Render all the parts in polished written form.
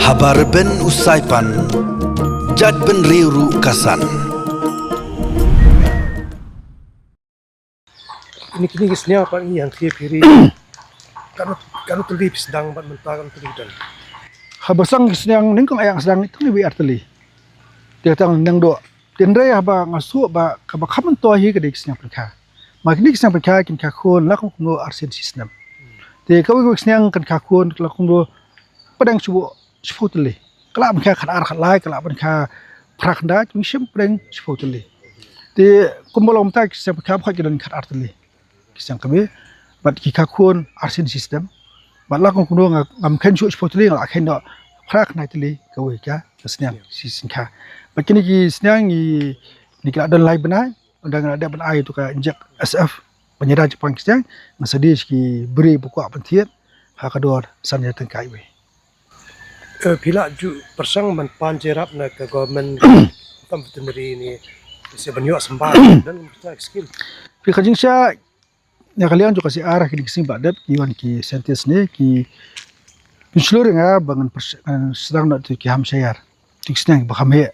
Habar ben usaipan, jad ben riuru kasan. Ini kini kisnya apa ini yang kiri kan tuli sedang buat mentakan tuli dan habasang kisnyang ningkong ayang sedang itu ni biar teli dia tang nang do tendrai haba ngasu ba kaba khaman to hi ke kisnyang perkha makni kisnyang perkha kin kha khon la kong no arsen system te kawi kisnyang kan kha khon la kong do padang chubo chfutli kala ban kha khadar khalai kala ban kha phrakda chung sim preng chfutli te kumbolom ta kisnyang perkha phak kidan khadar tli kisnyang kabe bat ki kha khon arsen system bat la kong no ngam khen chu chfutli la khen do phrak nai tli kawi ka kisnyang si singkha bakini ki senyang ni kala don live benai undang ada ben ai tu ka injek SF penyerah Jepang kisnyang ngasadi ki beri buku apentiet ha kador sanya tengkai we bila ju persang man panjerap na ke government tam veterinary ini se banyak sembah dan kita skill pi khajing sya ya kalian juga si arah ki sing badat ki wan ki sentence ne ki seluruh nga bangan sedang nak ki ham syar kisnyang baham he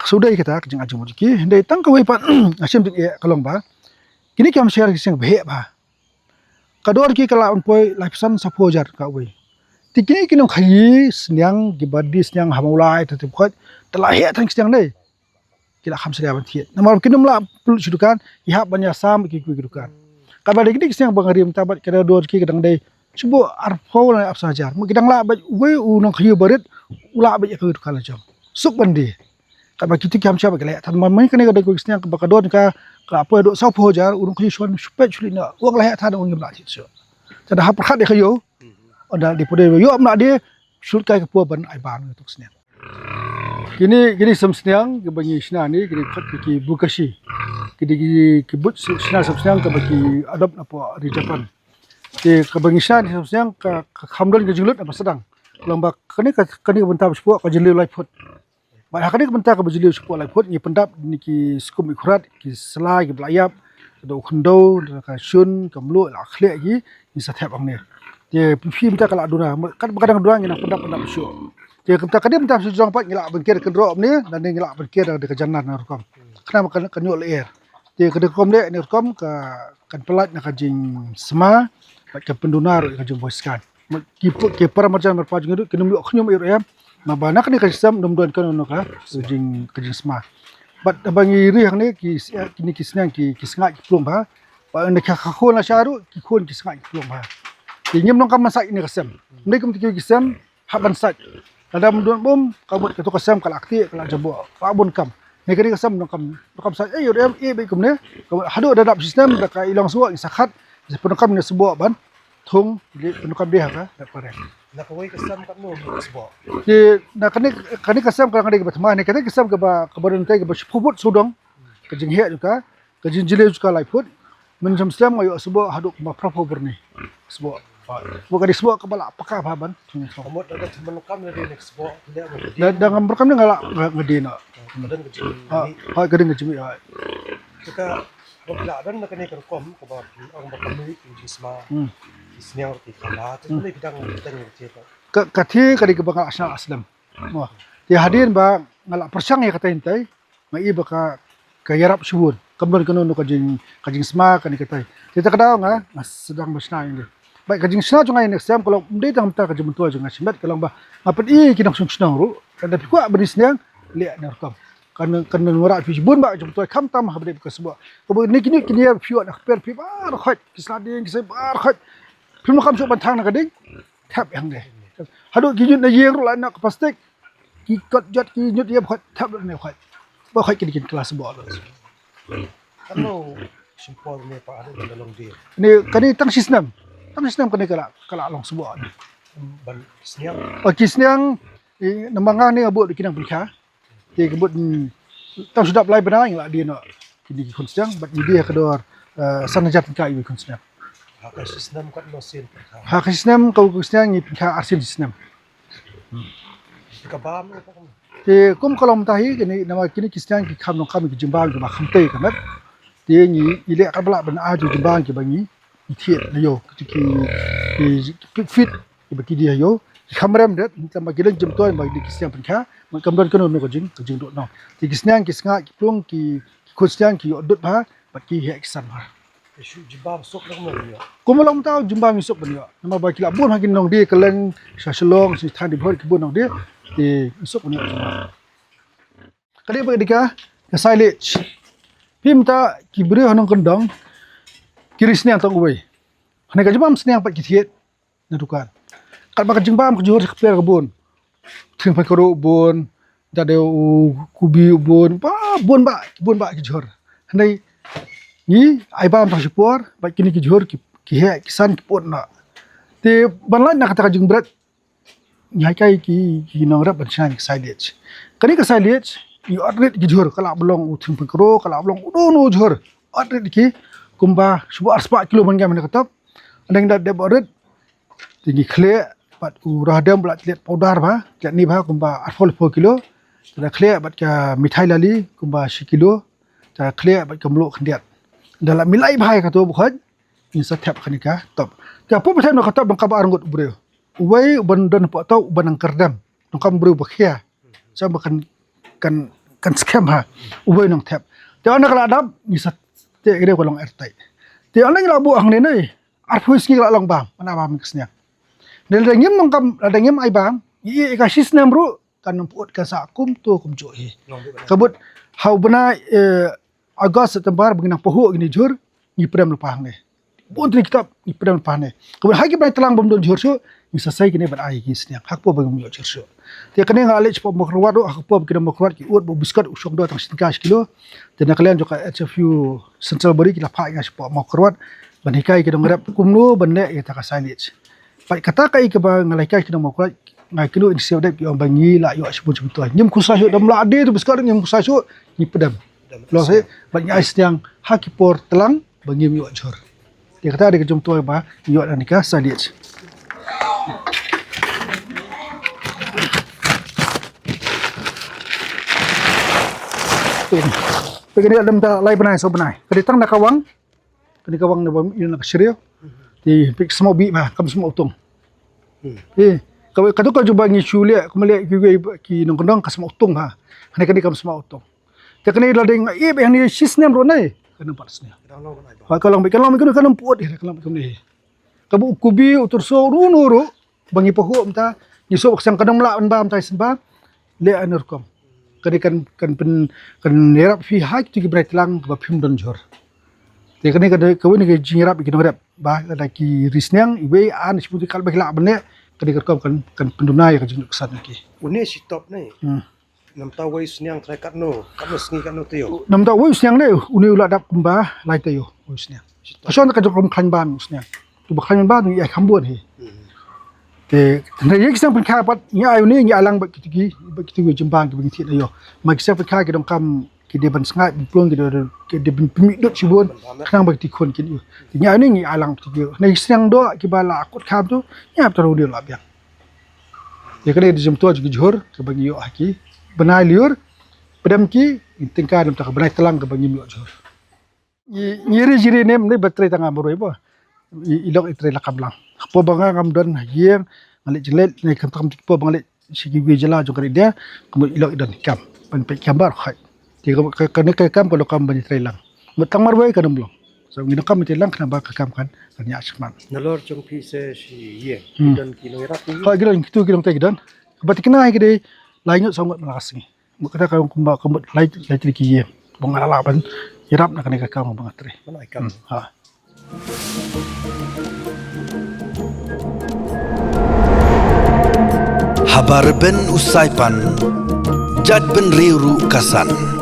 sudah kita kejeng ajeng mujiki ndai tang kawai pan asim dik kalong ba kini kam share kisang bhe ba kador ki kala unpoi lifesan sapojar ka we tikini kinong khayi senyang gibadi senyang hamulai tetep telah he tang senyang dei kila kham sedia ban thiet namar kinom la pul sudukan ihap banya sam ki dukan kabar dik senyang bangari mtabat kada dor ki kadang dei subo arfo la apsajar mugidang la ba we unong khayi barit ula ba ka dukan la jam suk bandi kabar kita kam siapa kelak tan mai kene kada ko kisnya ka kadon ka apa do sau pojar urung khayi shon supe chulina wang la tan ong ngla thi so tada hap khat de khayo onda di pode yo amna de sul kai ka po ban ai ban tuk snya kini samsnyang ke bangi sna ni kini khat ki bukashi kini ki but sna samsnyang ka baki adop apa di Japan ke ka bangi sna ni samsnyang ka khamdon ke jinglut apa sedang lomba kani bentar sepuak ka jilil lai phut ba hakani bentar ka jilil sepuak lai phut ni pendap ni ki skum ikhurat ki selai ki belayap do khndo ka syun kamlu la khle ki ni sathap ang ni je pi bentar kala duna kan kadang dua ngina pendap syu je bentar kadang bentar sujong pat ngila bengkir kendro ni dan ngila bengkir de ka jannan na rukom kenapa kan nyol air je kada kom le ni rukom ka kan pelat na ka jing sma ka pendunar ka jing voice kan ki para marjan merpajung itu kinum yo khnyum ir ma banak ni ka sistem dum don kan no ka jing sma bat bangi ri hang ni kini kisnang ki snga ki plum ba ba ne ka khon la sharu ki khon ki snga ki plum ba ki nyem nong kam masak ni kasem ni kum ki kisem haban sak ada mudon bom kabut ka to kasem kala akti kala jabo pa bon kam ni ka kasem nong kam sak yo be kum ne hadu dadap sistem da ka ilang suwa sakhat sepun kam ni sebuah ban thung di penukam dia ka dapare na kawai kasam kat no sebab ki na kani kasam ka ngade batma ni kani kasam ka ba kabaran tai ka ba phubut sudong ka jing he ka jing jile ka lai phut men jam slam ayo sebuah haduk ma prapo berni sebuah bukan di sebuah kepala apakah baban kamot ada menukam dari next sebab dia dan berkam dia ngala ngedina dan kecil ha gading ngejimi kita bila dan nak ni kerkom kebat orang berkami di sma isnya orti kala tu ni bidang kita ni cerita kathi kadi ke bangal asal aslam wah dia hadir ba ngala persang ya kata intai mai ba ka yarap subun kembal kanu no kajing sma kani kata kita kada nga sedang besna ini baik kajing sna jungai next time kalau mdai tang ta kajing tua jungai simat kalau ba ngapat kinang sunang ru kada pikwa benisnya liat narkam kan ngora fi bun ba jum toy kham tam habde ka sebuah ko ni kini fiu nak per fi bar khat kislading kisai bar khat fi no kham so ban thang na kading thap yang de hadu ki jut na yeng ru la nak plastik ki kot jot ki nyut ye khat thap ne khat ba khat ki kelas sebuah kalau simpol ni pa ada dalam dia ni kani tang sistem kani kala long sebuah ban sniang kisnyang namanga ni abut kinang perkha ti kebut tam sudah apply benang lah dia nak kini konsiang bat dia kedor sanajat ka ibu konsiang hak sistem kat no sin hak sistem kau konsiang ni ka arsil sistem ka bam ti kum kalau mentahi kini nama kini konsiang ki kham no kham ki jimbang ki ma kham te kamat ti ni ile ka bala ben aju jimbang ki bangi thiet na yo ki fit bagi dia yo khamram det tama gilen jum toy bagi di kisnya penkha man kamdon kono no jing do no ti kisnya kisnga ki plung ki khusnyang ki odut ba bagi he eksan ba Isu jibab sok nak mo yo. kumalam tau jumba misuk banyo nama bagi la bun hakin nong dia keleng saselong si than di bhor ki bun nong dia ti misuk banyo kali bagi dika silage pimta ki bre hanong kendong kirisnya tong uwe hane ka jumam snya pat ki thiet na dukan kat ba ka jumba am jor khper ka bun thing pa ko bun da de kubi bun ba ki jor hane ni ai ba am support ba kini ki jor ki he kisan ki pot na te banlan na kata ka jung brat nyai kai ki nong rap ban shan silage kani ka silage i atlet ki jor kala belong uthing pa ko kala belong no jor atlet ki kumba suba 4 kilo man gam na katap andang da de boret tinggi khle pat urah dam blat let powder ba kat ni ba kumba 4 kilo da khle bat ka mithai lali kumba 1 kilo ta khle bat kamlo khandiat dalam milai bhai ka to bukhaj ni sa thap khanika top ta pu pathan no katap bang ka ba arngot bre uwai ban don pa tau banang kardam nong kam bre bakhia sa bakan kan scam ha uwai nong thap ta ana kala dam ni sa te gede ko long ertai te ana la bu ang ne nei arphuis ki la long bam mana bam kisnya del dengim nong kam dengim ai bam i ka sisnem ru kan put ka sa kum to kum jo hi kabut hau bana August September begina pohu gini jur ni prem lepah ne bon tri kitab ni prem lepah ne kabut hagi bai telang bom don jur so ni sasai kini ban ai ki snya hak po bagam yo jur so te kene ngale chpo mokrwat do hak po kina mokrwat ki ut bo biskat usok do tang sinkas kilo te na kalian joka HFU central body ki la pha ga chpo mokrwat ban hikai ki dong rap kumno ban le ya ta ka silage pai kata kai ke ba ngalai kai ki dong mokrwat ngai kilo in sel dep yo bangi la yo sebut sebut nyem kusai so dam la ade tu biskat nyem kusai so ni pedam lo saya banyak ais yang hakipor telang bangim yo jor dia kata ada kejum tu ba yo dan nikah silage Pegani adam ta lai banai so banai. Kadi tang nakawang. Kadi kawang na bam ina nakasiriyo. Di pik semua bi ba kam semua utong. Kalau kadu ka juba ngi chule kumale ki nong kondong ka semua utong ha. Hane kadi kam semua utong. Ta kani la ding e be hani sisnem ro nai. Kanu parsnya. Ba kalong mi kanu puot he kalong kam ni. Kabu kubi utur so ru bangi pahu amta ni so sang kadang la ban ba amta sen ba le anur kom. Kadi kan nerap fi hak tu ki brait lang ba phim don jor te kani kada kawin ke jingrap ki ngrap ba kada ki risnyang iwe an seputi kal ba la bane kadi kan pendunai ka jing kesan ki Uni si top ni. Nam tahu wais nyang try kat no sengi kat no teo. nam ta wo syang ne uni ula dap kumba lai te yo wo syang pason ka jom khan ban syang tu ba khan ban ni ai khambon he te ne yek sang pen kha pat nya ayu ni nya alang ba ki jembang ki bagi thi ayo ma ki sang pen kha ki dong kam ki de ban sngai plong ki de bin pimi dot sibon khang ba ti khon ki nya ni nya alang ki ne sang do ki ba la akut kham tu nya ta ro de la bya te kane di jom to ki jor ki bagi yo haki benai liur pedam ki tingkar dam ta benai telang ki bagi yo jor nyiri jiri nem ne batrai tanga boroi ba ilok itre lakam lang po banga ngam don hieng ngale jelet ne kam kam po bangale sigi wi jela jo kari dia kum ilok don kam pan pe kambar khai ti ka ne ka kam ko kam bani tre lang metang mar wai kadam long so ngin kam te lang kana ba ka kam kan nya asman Nalor jong pi se si ye. Dan ki no rap ni. ha gilong tu gilong te gidan bat kena ai gede lainyo sangat melakasi mukata ka kumba kumba lai tri ki ye bong ala ban irap na kaneka kam bang tre Mana ikam. ha Habar ben usai pan, jad ben riuru kasan.